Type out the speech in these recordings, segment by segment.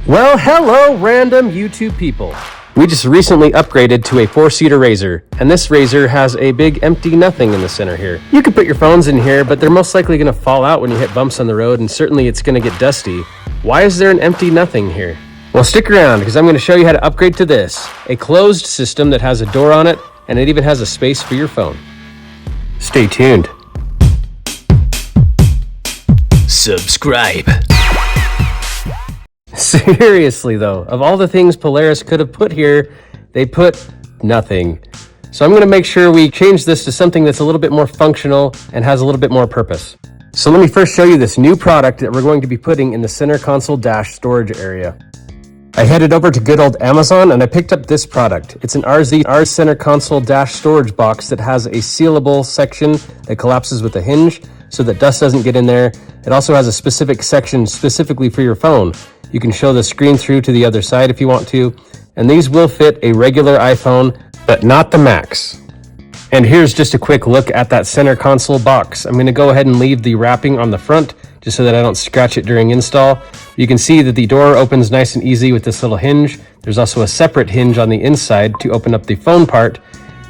Well, hello, random YouTube people. We just recently upgraded to a 4-seater RZR, and this RZR has a big empty nothing in the center here. You can put your phones in here, but they're most likely going to fall out when you hit bumps on the road, and certainly it's going to get dusty. Why is there an empty nothing here? Well, stick around, because I'm going to show you how to upgrade to this. A closed system that has a door on it, and it even has a space for your phone. Stay tuned. Subscribe. Seriously though, of all the things Polaris could have put here, they put nothing. So I'm going to make sure we change this to something that's a little bit more functional and has a little bit more purpose. So let me first show you this new product that we're going to be putting in the center console dash storage area. I headed over to good old Amazon and I picked up this product. It's an RZR center console dash storage box that has a sealable section that collapses with a hinge so that dust doesn't get in there. It also has a specific section specifically for your phone. You can show the screen through to the other side if you want to, and these will fit a regular iPhone, but not the Max. And here's just a quick look at that center console box. I'm going to go ahead and leave the wrapping on the front just so that I don't scratch it during install. You can see that the door opens nice and easy with this little hinge. There's also a separate hinge on the inside to open up the phone part,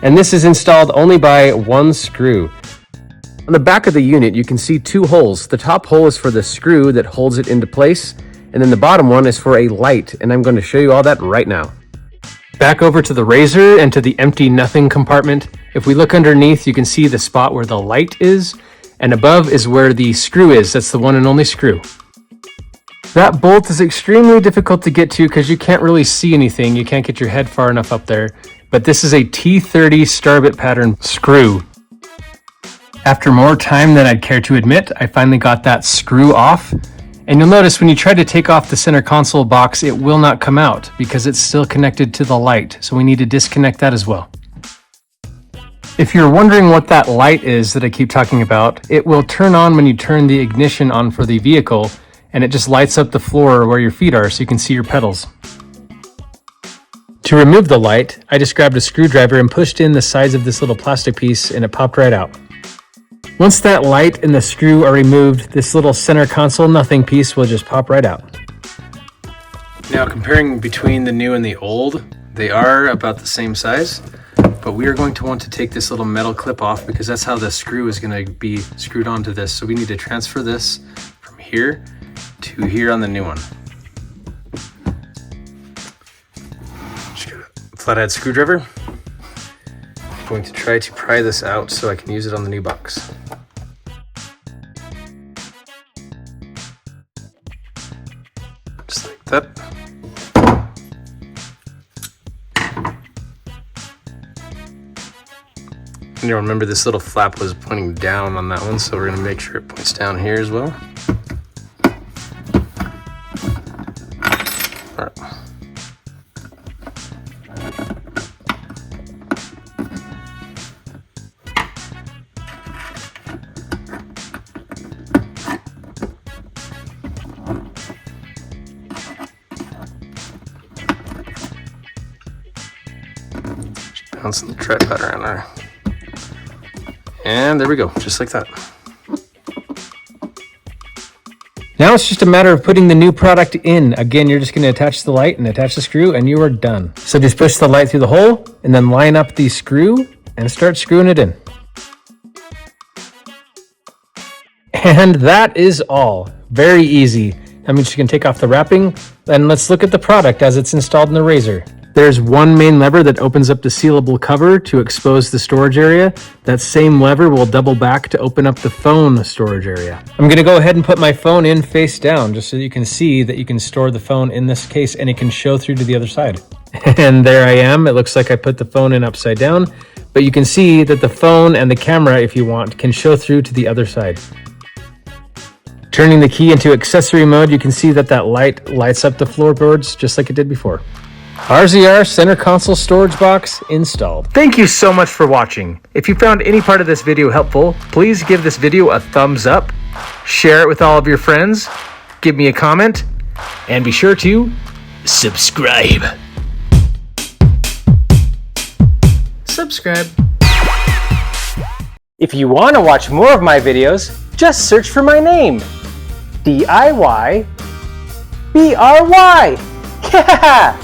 and this is installed only by one screw. On the back of the unit, you can see two holes. The top hole is for the screw that holds it into place, and then the bottom one is for a light, and I'm going to show you all that right now. Back over to the RZR and to the empty nothing compartment. If we look underneath, you can see the spot where the light is, and above is where the screw is. That's the one and only screw. That bolt is extremely difficult to get to because you can't really see anything. You can't get your head far enough up there, but this is a T30 starbit pattern screw. After more time than I'd care to admit, I finally got that screw off. And you'll notice when you try to take off the center console box, it will not come out because it's still connected to the light. So we need to disconnect that as well. If you're wondering what that light is that I keep talking about, it will turn on when you turn the ignition on for the vehicle, and it just lights up the floor where your feet are so you can see your pedals. To remove the light, I just grabbed a screwdriver and pushed in the sides of this little plastic piece, and it popped right out. Once that light and the screw are removed, this little center console nothing piece will just pop right out. Now, comparing between the new and the old, they are about the same size, but we are going to want to take this little metal clip off because that's how the screw is going to be screwed onto this. So we need to transfer this from here to here on the new one. Just get a flathead screwdriver. I'm going to try to pry this out so I can use it on the new box. Just like that. And you'll remember this little flap was pointing down on that one, so we're going to make sure it points down here as well. All right. Bouncing the tripod around there. And there we go, just like that. Now it's just a matter of putting the new product in. Again, you're just going to attach the light and attach the screw and you are done. So just push the light through the hole and then line up the screw and start screwing it in. And that is all. Very easy. That means you can take off the wrapping, and let's look at the product as it's installed in the RZR. There's one main lever that opens up the sealable cover to expose the storage area. That same lever will double back to open up the phone storage area. I'm going to go ahead and put my phone in face down just so you can see that you can store the phone in this case and it can show through to the other side. And there I am. It looks like I put the phone in upside down, but you can see that the phone and the camera, if you want, can show through to the other side. Turning the key into accessory mode, you can see that that light lights up the floorboards just like it did before. RZR center console storage box installed. Thank you so much for watching. If you found any part of this video helpful, please give this video a thumbs up, share it with all of your friends, give me a comment, and be sure to Subscribe. If you want to watch more of my videos, just search for my name, DIY BRY. Yeah!